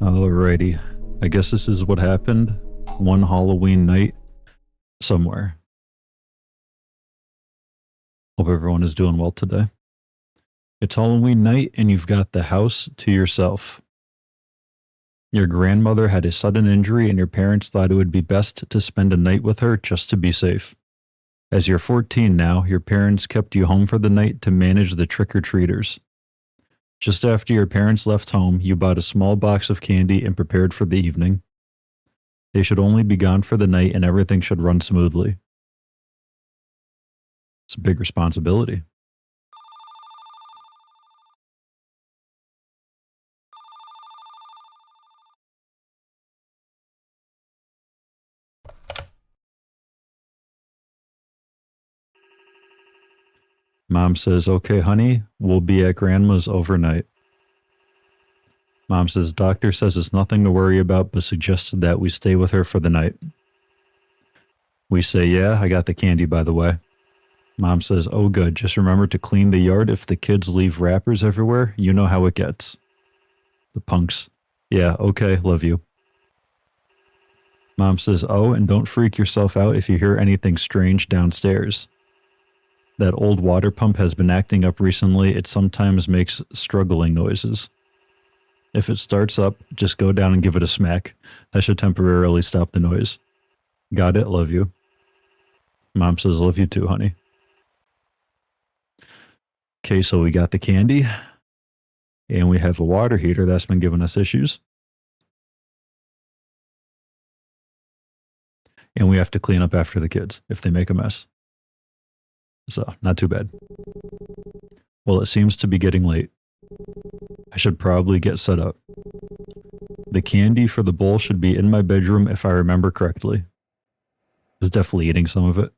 Alrighty. I guess this is what happened one Halloween night somewhere. Hope everyone is doing well today. It's Halloween night and you've got the house to yourself. Your grandmother had a sudden injury and your parents thought it would be best to spend a night with her just to be safe. As you're 14 now, your parents kept you home for the night to manage the trick-or-treaters. Just after your parents left home, you bought a small box of candy and prepared for the evening. They should only be gone for the night and everything should run smoothly. It's a big responsibility. Mom says, "Okay, honey, we'll be at Grandma's overnight." Mom says, "Doctor says it's nothing to worry about, but suggested that we stay with her for the night." We say, "Yeah, I got the candy, by the way." Mom says, "Oh, good. Just remember to clean the yard. If the kids leave wrappers everywhere, you know how it gets." The punks. "Yeah, okay, love you." Mom says, "Oh, and don't freak yourself out if you hear anything strange downstairs. That old water pump has been acting up recently. It sometimes makes struggling noises. If it starts up, just go down and give it a smack. That should temporarily stop the noise. Got it? Love you." Mom says, "Love you too, honey." Okay, so we got the candy. And we have a water heater that's been giving us issues. And we have to clean up after the kids if they make a mess. So, not too bad. Well, it seems to be getting late. I should probably get set up. The candy for the bowl should be in my bedroom if I remember correctly. I was definitely eating some of it.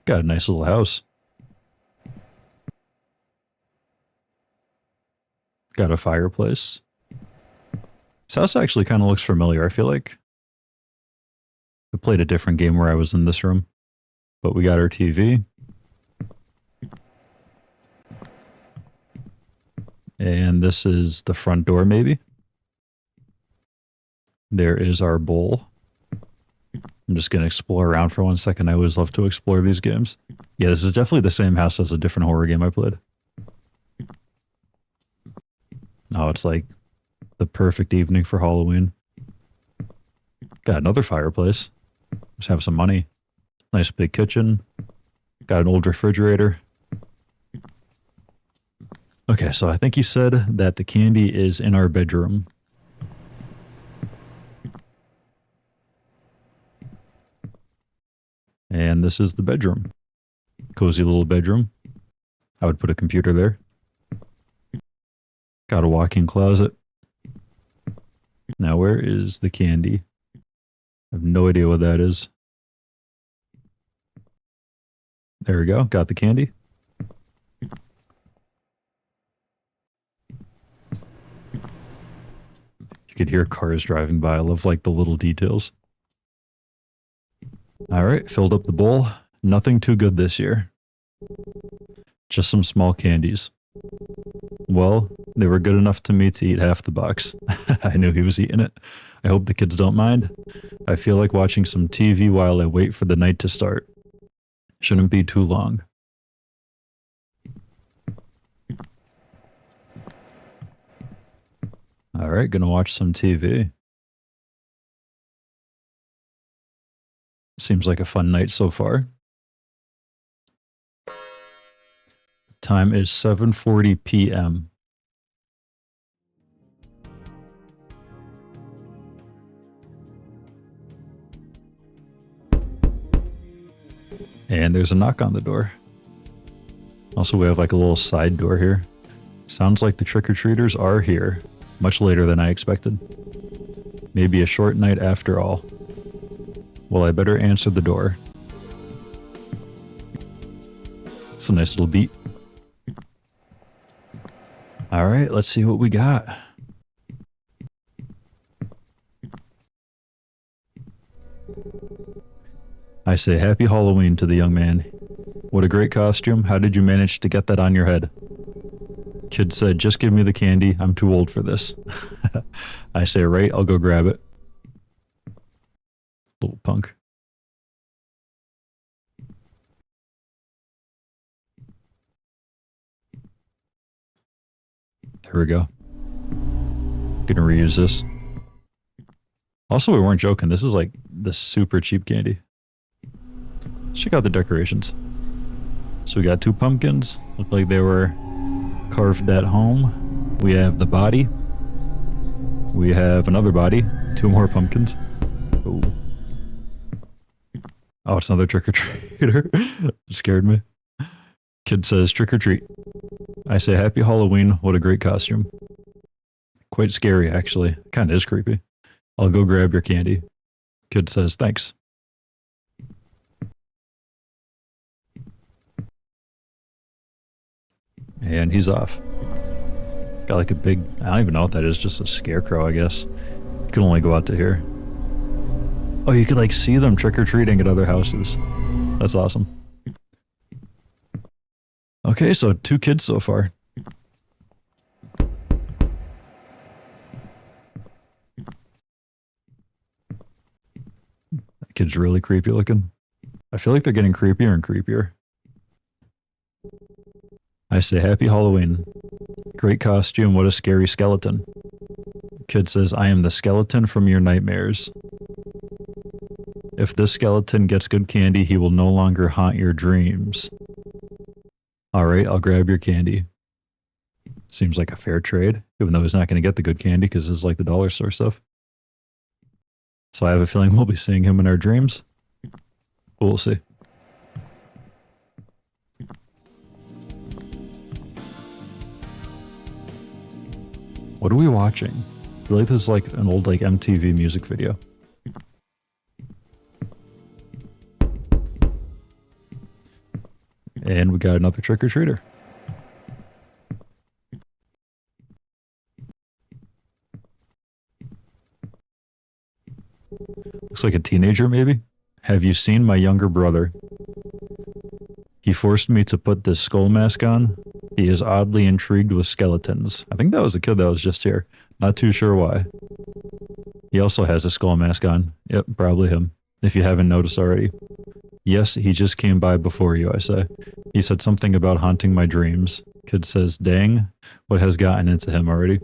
Got a nice little house. Got a fireplace. This house actually kind of looks familiar, I feel like. I played a different game where I was in this room. But we got our TV. And this is the front door, maybe. There is our bowl. I'm just going to explore around for 1 second. I always love to explore these games. Yeah, this is definitely the same house as a different horror game I played. Oh, it's like the perfect evening for Halloween. Got another fireplace. Just have some money. Nice big kitchen. Got an old refrigerator. Okay, so I think he said that the candy is in our bedroom. And this is the bedroom. Cozy little bedroom. I would put a computer there. Got a walk-in closet. Now, where is the candy? I have no idea what that is. There we go. Got the candy. You could hear cars driving by. I love like the little details. All right, filled up the bowl. Nothing too good this year. Just some small candies. Well, they were good enough to me to eat half the box. I knew he was eating it. I hope the kids don't mind. I feel like watching some TV while I wait for the night to start. Shouldn't be too long. All right, gonna watch some TV. Seems like a fun night so far. Time is 7:40 p.m. And there's a knock on the door. Also, we have like a little side door here. Sounds like the trick-or-treaters are here. Much later than I expected. Maybe a short night after all. Well, I better answer the door. It's a nice little beat. All right, let's see what we got. I say happy Halloween to the young man. What a great costume. How did you manage to get that on your head? Kid said, just give me the candy. I'm too old for this. I say, right, I'll go grab it. Little punk. There we go. Gonna reuse this. Also, we weren't joking. This is like the super cheap candy. Let's check out the decorations. So we got 2 pumpkins. Look like they were carved at home. We have the body. We have another body. 2 more pumpkins. Ooh. Oh, it's another trick-or-treater. It scared me. Kid says, trick or treat. I say, happy Halloween. What a great costume. Quite scary, actually. Kind of is creepy. I'll go grab your candy. Kid says, thanks. And he's off. Got like a big, I don't even know what that is, just a scarecrow, I guess. You can only go out to here. Oh, you could like see them trick-or-treating at other houses. That's awesome. Okay, so 2 kids so far. That kid's really creepy looking. I feel like they're getting creepier and creepier. I say, happy Halloween. Great costume, what a scary skeleton. Kid says, I am the skeleton from your nightmares. If this skeleton gets good candy, he will no longer haunt your dreams. Alright, I'll grab your candy. Seems like a fair trade, even though he's not going to get the good candy because it's like the dollar store stuff. So I have a feeling we'll be seeing him in our dreams. We'll see. What are we watching? I feel like this is like an old like MTV music video. And we got another trick-or-treater. Looks like a teenager, maybe? Have you seen my younger brother? He forced me to put this skull mask on. He is oddly intrigued with skeletons. I think that was the kid that was just here. Not too sure why. He also has a skull mask on. Yep, probably him. If you haven't noticed already. Yes, he just came by before you, I say. He said something about haunting my dreams. Kid says, dang, what has gotten into him already?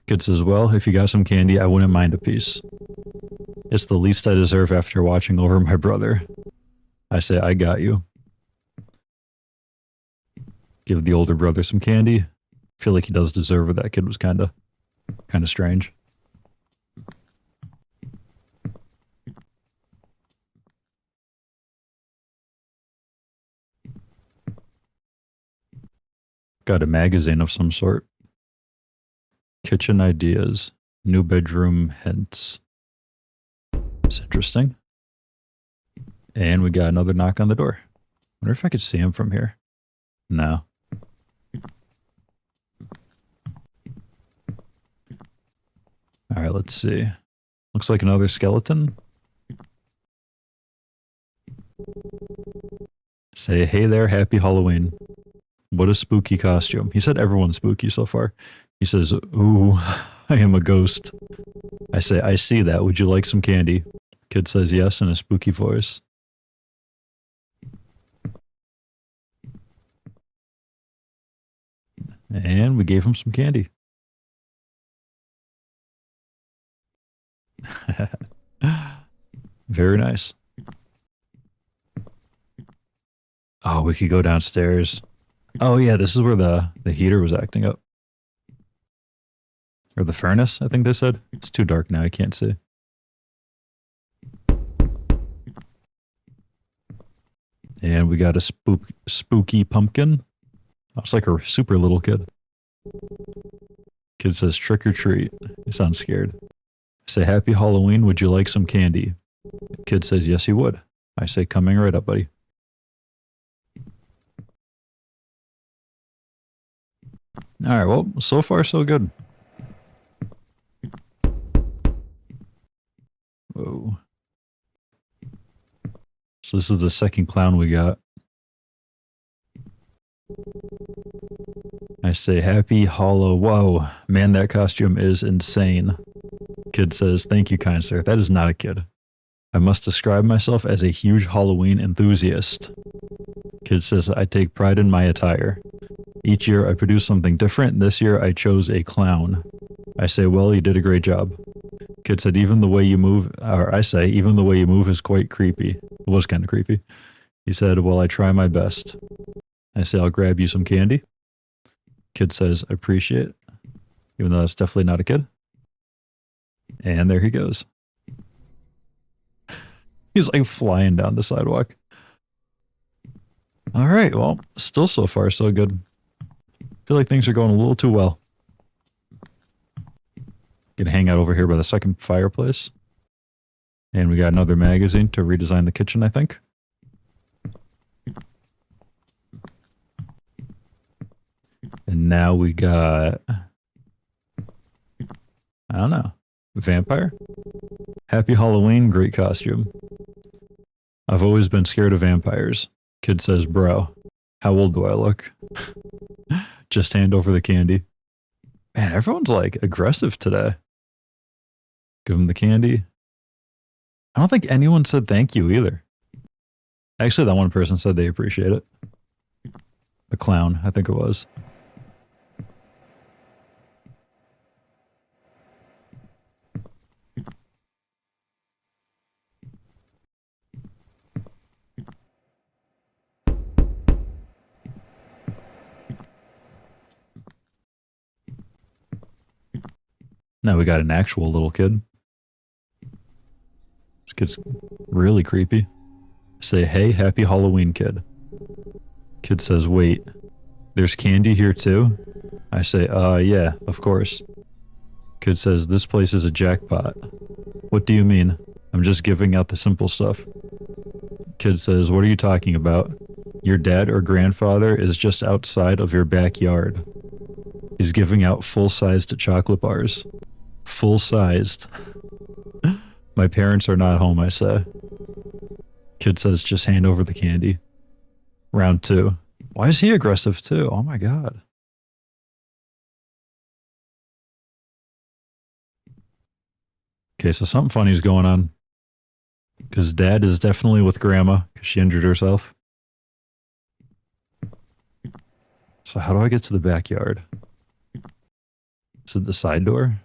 Kid says, well, if you got some candy, I wouldn't mind a piece. It's the least I deserve after watching over my brother. I say, I got you. Give the older brother some candy. Feel like he does deserve it. That kid was kind of strange. Got a magazine of some sort. Kitchen ideas. New bedroom hints. It's interesting. And we got another knock on the door. Wonder if I could see him from here. No. Alright, let's see. Looks like another skeleton. Say, hey there, happy Halloween. What a spooky costume. He said everyone's spooky so far. He says, ooh, I am a ghost. I say, I see that. Would you like some candy? Kid says yes in a spooky voice. And we gave him some candy. Very nice. Oh, we could go downstairs. Oh yeah, this is where the heater was acting up. Or the furnace, I think they said. It's too dark now, I can't see. And we got a spooky pumpkin. Oh, it's like a super little kid. Kid says trick or treat. He sounds scared. I say, happy Halloween, would you like some candy? Kid says, yes, he would. I say, coming right up, buddy. Alright, well, so far so good. Whoa. So this is the second clown we got. I say, happy hollow. Whoa, man, that costume is insane. Kid says, thank you, kind sir. That is not a kid. I must describe myself as a huge Halloween enthusiast. Kid says, I take pride in my attire. Each year I produce something different. This year I chose a clown. I say, well, you did a great job. Kid said, even the way you move, or I say, even the way you move is quite creepy. It was kind of creepy. He said, well, I try my best. I say, I'll grab you some candy. Kid says, I appreciate it. Even though that's definitely not a kid. And there he goes. He's like flying down the sidewalk. All right, well, still so far so good. Feel like things are going a little too well. Gonna hang out over here by the second fireplace. And we got another magazine to redesign the kitchen, I think. And now we got... I don't know. Vampire? Happy Halloween, great costume. I've always been scared of vampires. Kid says, bro, how old do I look? Just hand over the candy. Man, everyone's like aggressive today. Give him the candy. I don't think anyone said thank you either. Actually, that one person said they appreciate it. The clown, I think it was. Now we got an actual little kid. This kid's really creepy. Say, hey, happy Halloween, kid. Kid says, wait, there's candy here too? I say, yeah, of course. Kid says, this place is a jackpot. What do you mean? I'm just giving out the simple stuff. Kid says, what are you talking about? Your dad or grandfather is just outside of your backyard. He's giving out full-sized chocolate bars. Full-sized. My parents are not home, I say. Kid says, just hand over the candy. Round 2. Why is he aggressive too? Oh my god. Okay, so something funny's going on. Because dad is definitely with grandma, because she injured herself. So how do I get to the backyard? Is it the side door?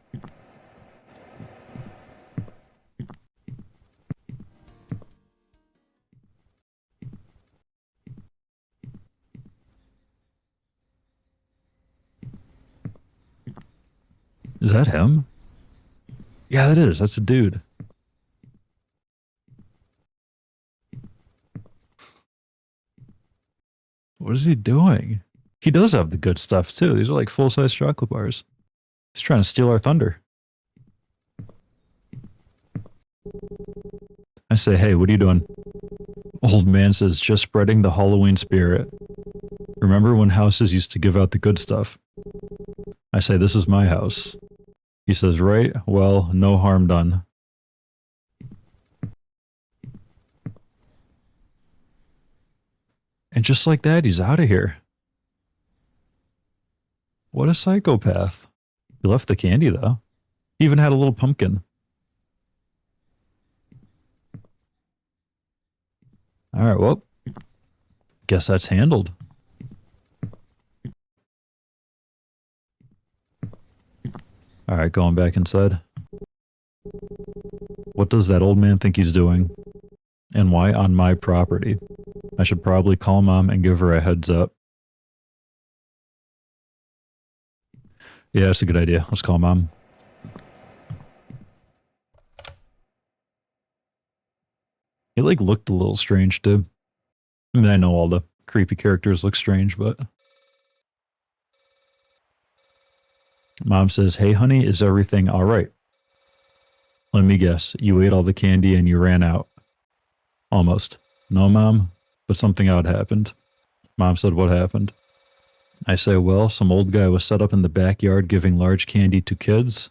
Is that him? Yeah, that is. That's a dude. What is he doing? He does have the good stuff too. These are like full-size chocolate bars. He's trying to steal our thunder. I say, hey, what are you doing? Old man says, just spreading the Halloween spirit. Remember when houses used to give out the good stuff? I say, this is my house. He says, right? Well, no harm done. And just like that, he's out of here. What a psychopath. He left the candy, though. He even had a little pumpkin. Alright, well. Guess that's handled. Alright, going back inside. What does that old man think he's doing? And why on my property? I should probably call Mom and give her a heads up. Yeah, that's a good idea. Let's call Mom. He like looked a little strange too. I mean, I know all the creepy characters look strange, but... Mom says, hey honey, is everything alright? Let me guess, you ate all the candy and you ran out. Almost. No, Mom, but something odd happened. Mom said, what happened? I say, well, some old guy was set up in the backyard giving large candy to kids.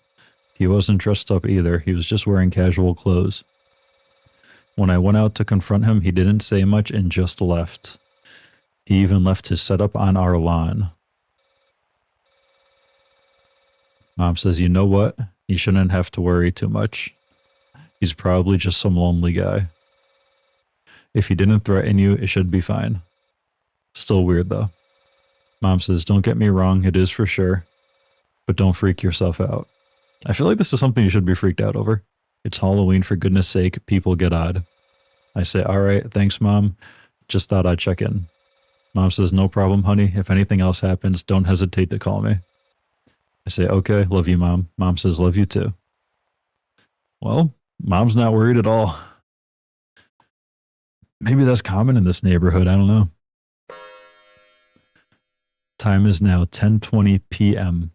He wasn't dressed up either, he was just wearing casual clothes. When I went out to confront him, he didn't say much and just left. He even left his setup on our lawn. Mom says, you know what? You shouldn't have to worry too much. He's probably just some lonely guy. If he didn't threaten you, it should be fine. Still weird though. Mom says, don't get me wrong, it is for sure. But don't freak yourself out. I feel like this is something you should be freaked out over. It's Halloween, for goodness sake, people get odd. I say, alright, thanks mom. Just thought I'd check in. Mom says, no problem, honey. If anything else happens, don't hesitate to call me. I say, okay, love you, mom. Mom says, love you too. Well, mom's not worried at all. Maybe that's common in this neighborhood. I don't know. Time is now 10:20 p.m.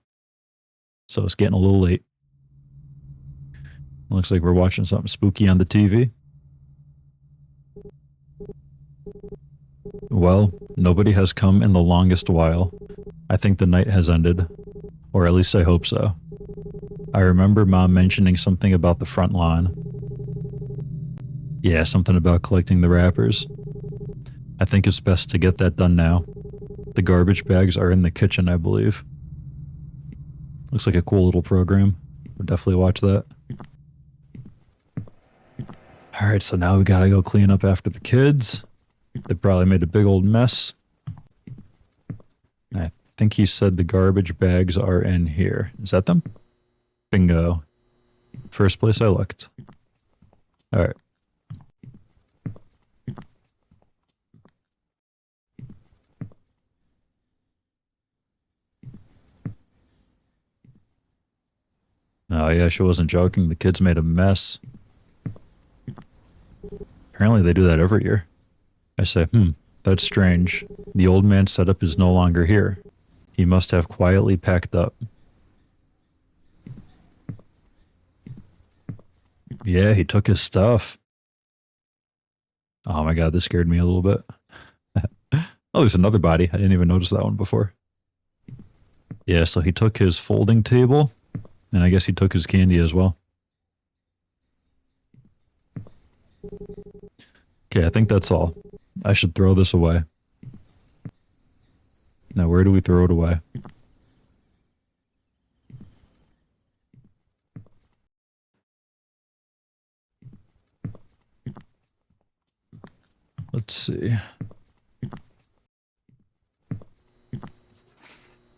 So it's getting a little late. Looks like we're watching something spooky on the TV. Well, nobody has come in the longest while. I think the night has ended. Or at least I hope so. I remember Mom mentioning something about the front lawn. Yeah, something about collecting the wrappers. I think it's best to get that done now. The garbage bags are in the kitchen, I believe. Looks like a cool little program. We'll definitely watch that. Alright, so now we gotta go clean up after the kids. They probably made a big old mess. I think he said the garbage bags are in here. Is that them? Bingo. First place I looked. Alright. Oh yeah, she wasn't joking. The kids made a mess. Apparently they do that every year. I say, that's strange. The old man's setup is no longer here. He must have quietly packed up. Yeah, he took his stuff. Oh my god, this scared me a little bit. Oh, there's another body. I didn't even notice that one before. Yeah, so he took his folding table, and I guess he took his candy as well. Okay, I think that's all. I should throw this away. Now, where do we throw it away? Let's see.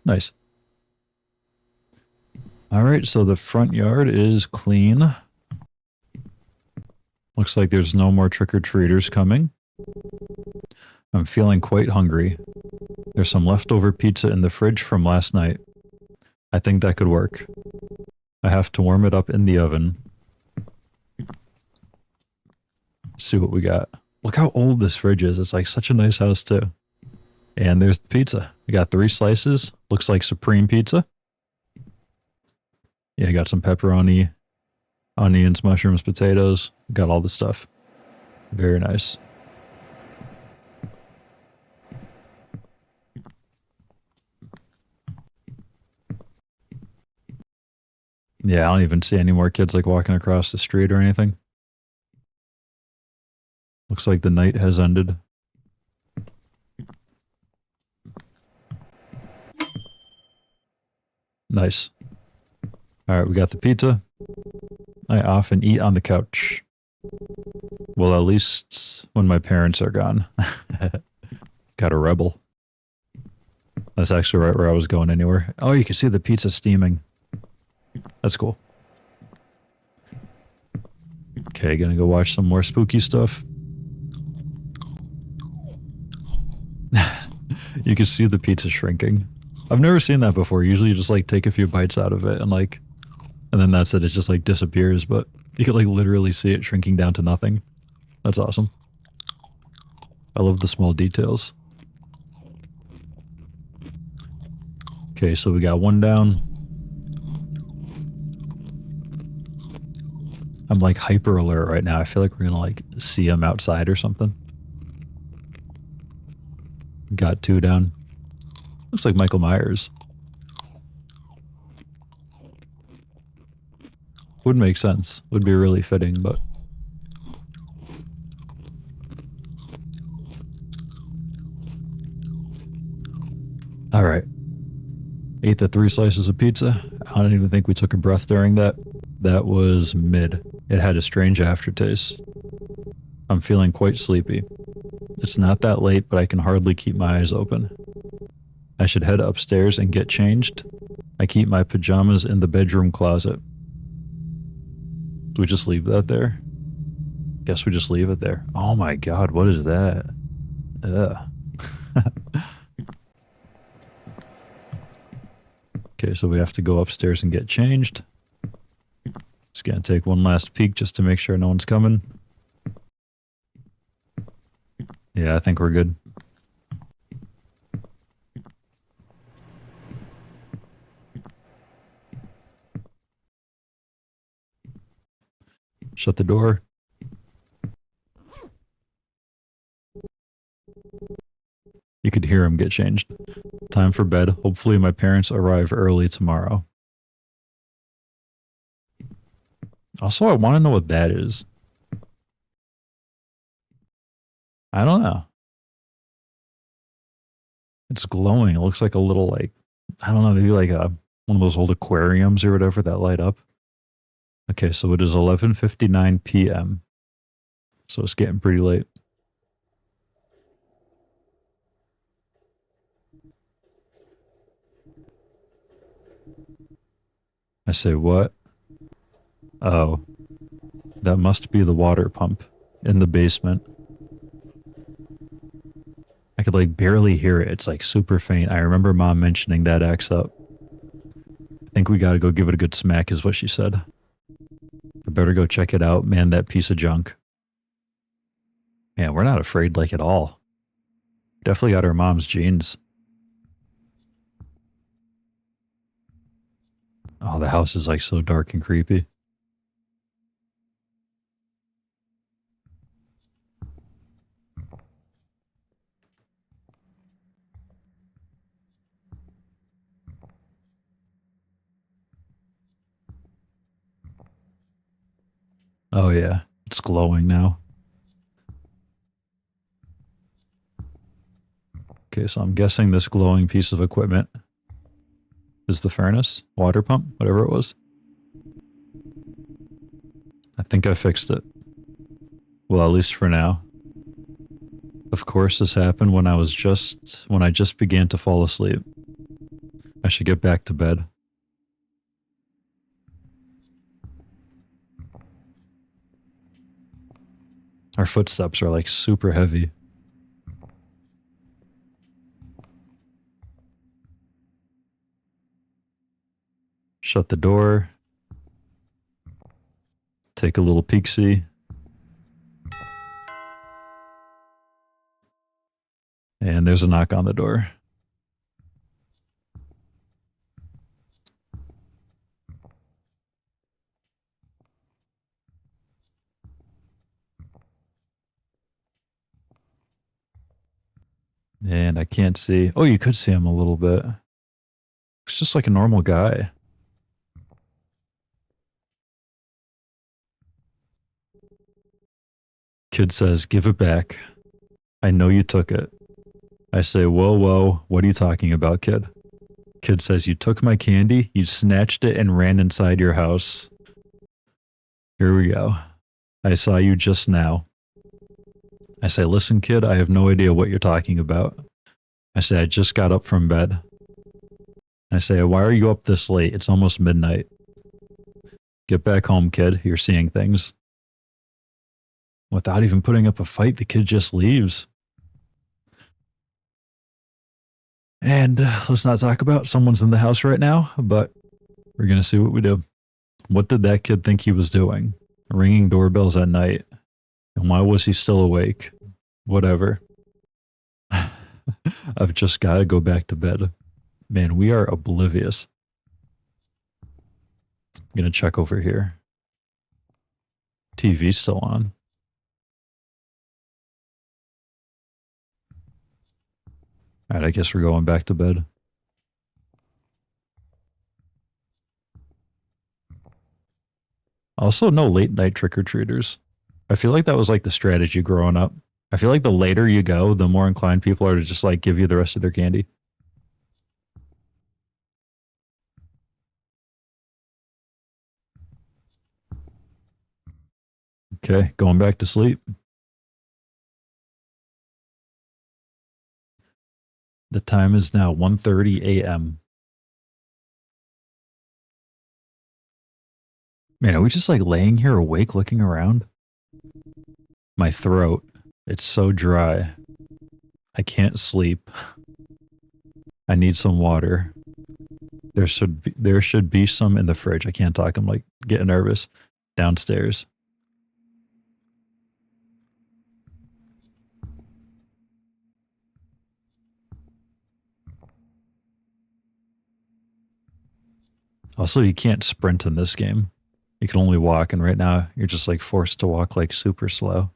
Nice. Alright, so the front yard is clean. Looks like there's no more trick-or-treaters coming. I'm feeling quite hungry. There's some leftover pizza in the fridge from last night. I think that could work. I have to warm it up in the oven. See what we got. Look how old this fridge is. It's like such a nice house too. And there's the pizza. We got 3 slices. Looks like supreme pizza. Yeah, got some pepperoni, onions, mushrooms, potatoes. Got all the stuff. Very nice. Yeah, I don't even see any more kids like walking across the street or anything. Looks like the night has ended. Nice. Alright, we got the pizza. I often eat on the couch. Well, at least when my parents are gone. Got a rebel. That's actually right where I was going anywhere. Oh, you can see the pizza steaming. That's cool. Okay, gonna go watch some more spooky stuff. You can see the pizza shrinking. I've never seen that before. Usually you just like take a few bites out of it and like, and then that's it. It just like disappears, but you can like literally see it shrinking down to nothing. That's awesome. I love the small details. Okay, so we got one down. I'm like hyper alert right now. I feel like we're gonna like see him outside or something. Got 2 down. Looks like Michael Myers. Would make sense. Would be really fitting, but... All right. Ate the 3 slices of pizza. I don't even think we took a breath during that. That was mid. It had a strange aftertaste. I'm feeling quite sleepy. It's not that late, but I can hardly keep my eyes open. I should head upstairs and get changed. I keep my pajamas in the bedroom closet. Do we just leave that there? Guess we just leave it there. Oh my god, what is that? Ugh. Okay, so we have to go upstairs and get changed. Just gonna take one last peek just to make sure no one's coming. Yeah, I think we're good. Shut the door. You could hear him get changed. Time for bed. Hopefully my parents arrive early tomorrow. Also, I want to know what that is. I don't know. It's glowing. It looks like a little, like, I don't know, maybe like one of those old aquariums or whatever that light up. Okay, so it is 11:59 p.m. So it's getting pretty late. I say, what? Oh, that must be the water pump in the basement. I could like barely hear it. It's like super faint. I remember mom mentioning that acts up. I think we gotta go give it a good smack is what she said. I better go check it out, man, that piece of junk. Man, we're not afraid like at all. Definitely got our mom's genes. Oh, the house is like so dark and creepy. Oh yeah, it's glowing now. Okay, so I'm guessing this glowing piece of equipment is the furnace, water pump, whatever it was. I think I fixed it. Well, at least for now. Of course, this happened when I just began to fall asleep. I should get back to bed. Our footsteps are like super heavy. Shut the door. Take a little peek-see. And there's a knock on the door. And I can't see. Oh, you could see him a little bit. It's just like a normal guy. Kid says, give it back. I know you took it. I say, whoa, whoa, what are you talking about, kid? Kid says, you took my candy, you snatched it and ran inside your house. Here we go. I saw you just now. I say, listen, kid, I have no idea what you're talking about. I say, I just got up from bed. I say, why are you up this late? It's almost midnight. Get back home, kid. You're seeing things. Without even putting up a fight, the kid just leaves. And let's not talk about someone's in the house right now, but we're going to see what we do. What did that kid think he was doing? Ringing doorbells at night. And why was he still awake? Whatever. I've just got to go back to bed. Man, we are oblivious. I'm going to check over here. TV's still on. All right, I guess we're going back to bed. Also, no late night trick-or-treaters. I feel like that was like the strategy growing up. I feel like the later you go, the more inclined people are to just like give you the rest of their candy. Okay, going back to sleep. The time is now 1:30 a.m. Man, are we just like laying here awake looking around? My throat, it's so dry. I can't sleep. I need some water. There should be some in the fridge. I can't talk. I'm like getting nervous. Downstairs. Also, you can't sprint in this game. You can only walk, and right now you're just like forced to walk like super slow.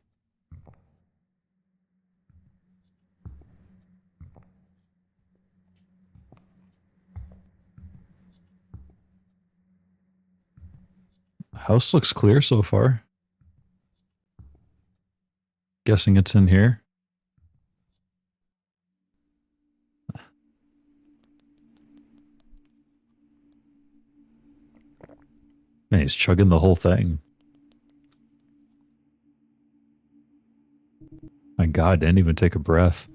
House looks clear so far. Guessing it's in here. Man, he's chugging the whole thing. My God, didn't even take a breath.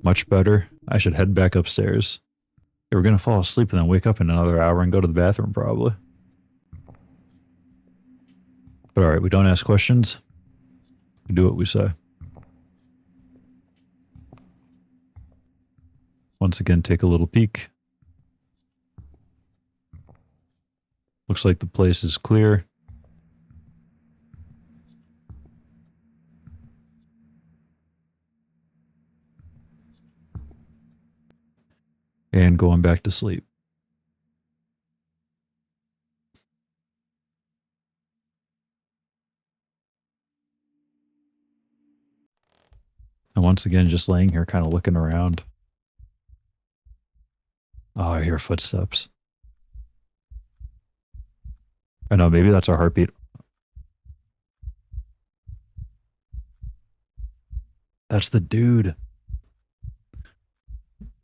Much better. I should head back upstairs. Yeah, we're gonna fall asleep and then wake up in another hour and go to the bathroom probably. But alright, we don't ask questions. We do what we say. Once again, take a little peek. Looks like the place is clear. And going back to sleep. And once again, just laying here kind of looking around. Oh, I hear footsteps. I know, maybe that's our heartbeat. That's the dude.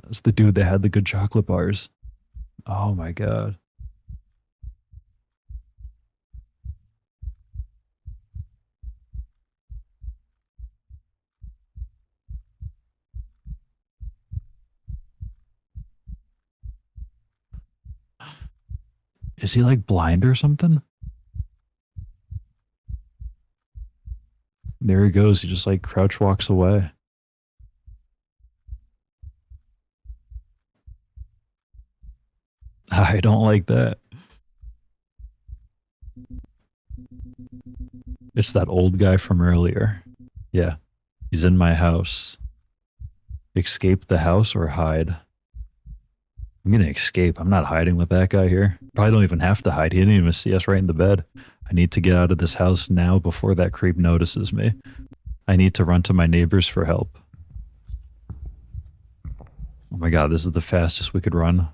That's the dude that had the good chocolate bars. Oh my God. Is he like blind or something? There he goes. He just like crouch walks away. I don't like that. It's that old guy from earlier. Yeah. He's in my house. Escape the house or hide? I'm gonna escape. I'm not hiding with that guy here. Probably don't even have to hide. He didn't even see us right in the bed. I need to get out of this house now before that creep notices me. I need to run to my neighbors for help. Oh my God, this is the fastest we could run.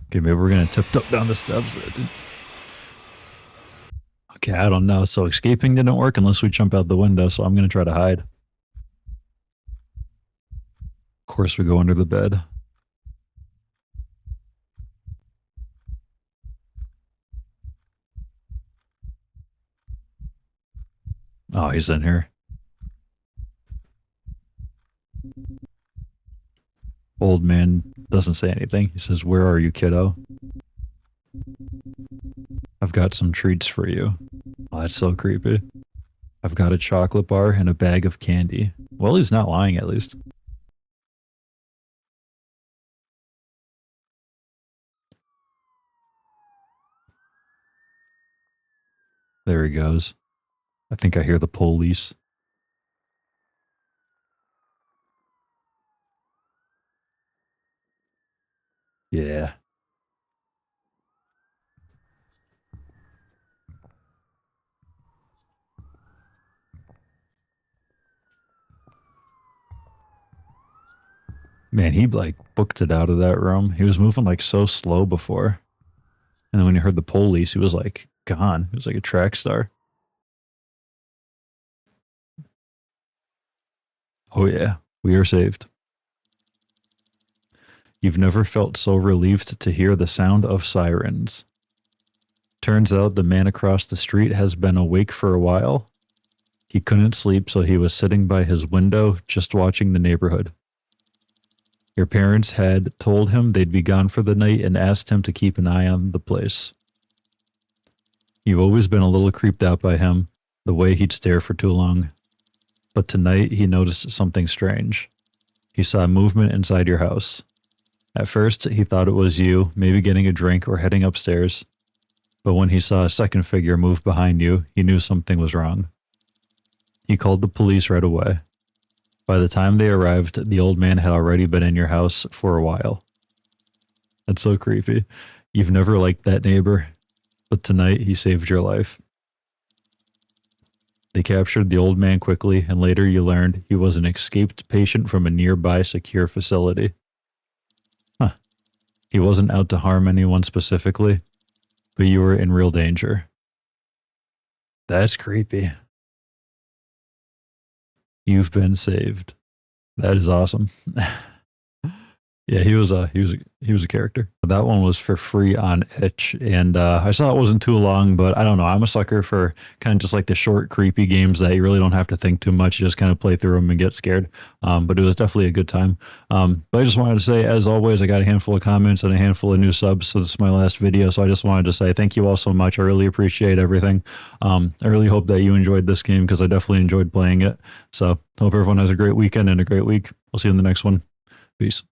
Okay, maybe we're gonna tiptoe down the steps. Okay, I don't know. So escaping didn't work unless we jump out the window, so I'm gonna try to hide. Of course, we go under the bed. Oh, he's in here. Old man doesn't say anything. He says, "Where are you, kiddo? I've got some treats for you." Oh, that's so creepy. I've got a chocolate bar and a bag of candy. Well, he's not lying at least. There he goes. I think I hear the police. Yeah. Man, he like booked it out of that room. He was moving like so slow before. And then when he heard the police, he was like gone. He was like a track star. Oh yeah, we are saved. You've never felt so relieved to hear the sound of sirens. Turns out the man across the street has been awake for a while. He couldn't sleep, so he was sitting by his window just watching the neighborhood. Your parents had told him they'd be gone for the night and asked him to keep an eye on the place. You've always been a little creeped out by him, the way he'd stare for too long. But tonight he noticed something strange. He saw movement inside your house. At first, he thought it was you, maybe getting a drink or heading upstairs. But when he saw a second figure move behind you, he knew something was wrong. He called the police right away. By the time they arrived, the old man had already been in your house for a while. That's so creepy. You've never liked that neighbor, but tonight he saved your life. They captured the old man quickly, and later you learned he was an escaped patient from a nearby secure facility. Huh. He wasn't out to harm anyone specifically, but you were in real danger. That's creepy. You've been saved. That is awesome. Yeah, he was a character. That one was for free on Itch, and I saw it wasn't too long, but I don't know. I'm a sucker for kind of just like the short, creepy games that you really don't have to think too much. You just kind of play through them and get scared. But it was definitely a good time. But I just wanted to say, as always, I got a handful of comments and a handful of new subs. So this is my last video. So I just wanted to say thank you all so much. I really appreciate everything. I really hope that you enjoyed this game because I definitely enjoyed playing it. So hope everyone has a great weekend and a great week. We'll see you in the next one. Peace.